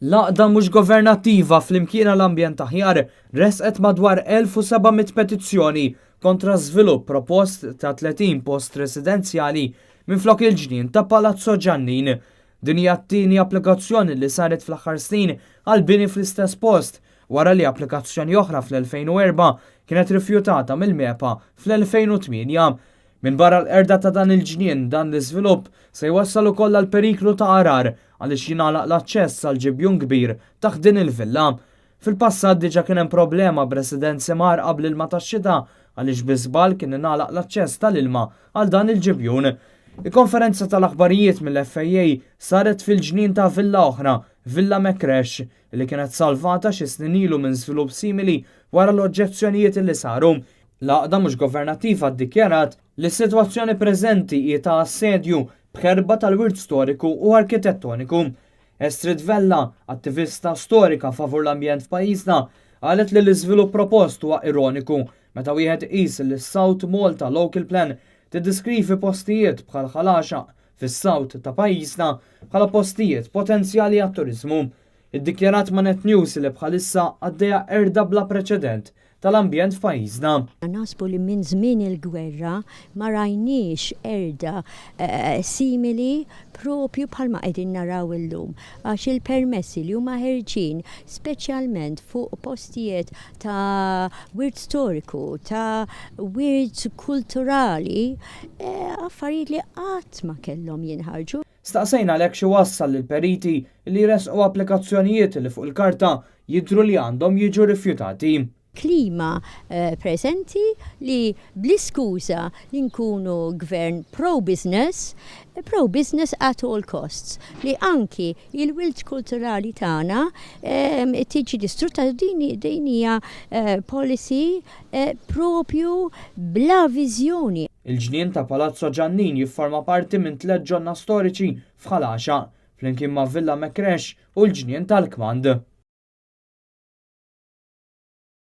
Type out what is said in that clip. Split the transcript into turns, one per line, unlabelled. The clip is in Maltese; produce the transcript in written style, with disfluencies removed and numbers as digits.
L-għaqda mhux governattiva fl-imkien l-ambjent aħjar resqet madwar 1700 petizzjoni kontra żvilupp propost ta' 30 post residenzjali minflok il-ġnien ta' Palazzo Giannin. Din hija t-tieni applikazzjoni li saret fl-aħħar snin għal bini fl-istess post wara li applikazzjoni oħra fl-2004 kienet rifjutata mill-MEPA fl-2008. Min barra l-erda ta' dan il-ġnien dan l-iżvilupp se jwassal ukoll għal periklu ta' arar għaliex jingħalaq l-aċċess għal ġibjun kbir taħt din il-villa. Fil-passat diġa kien hemm problema b'residenzi mar qabl il-ma tax-xita għaliex biżbal kien ingħalaq l-aċċess tal-ilma għal dan il-ġibjun. Il-konferenza tal-aħbarijiet mill-FAA saret fil-ġnien ta' villa oħra, Villa Mekresh, li kienet salvata xi snin ilu minn żvilupp simili wara l-oġġezzjonijiet li saru. L-għaqda mhux governattiva ddikjarat li s-sitwazzjoni preżenti hi ta' assedju b'ħerba tal-wirt storiku u arkitettoniku. Estrid Vella, attivista storika favur l-ambjent f'pajjiżna, qalet li l-iżvilupp propost huwa ironiku meta wieħed qis li s-South Malta Local Plan tiddiskrivi postijiet bħal ħalaxa fis-sawt ta' pajjiżna bħala postijiet potenzjali għat-turiżmu. Iddikjarat ma' Net News li bħalissa għaddejja erda bla preċedent tal-ambjent f'pajjiżna.
Nasbu li minn żmien il-gwerra ma rajniex erda simili propju bħalma qegħdin naraw illum. Għax il-permessi li huma ħerġin speċjalment fuq postijiet ta' wirt storiku, ta' wirt kulturali, affarijiet li qatt ma kellhom jinħarġu.
Staqsejna għalhekk xi wassal lil periti li jresqu applikazzjonijiet li fuq il-karta jidhru li għandhom jiġu rifjutati.
Klima preżenti li bl-iskuża li nkunu gvern pro-business at all costs, li anki il-wilt kulturali tagħna tiġi distrutta din hija policy propju bla viżjoni.
Il-ġnien ta' Palazzo Giannin jifforma parti minn 3 ġonna storiċi f'Ħalaxa, flimkien ma' Villa Mekresh u l-ġnien tal-Kmand.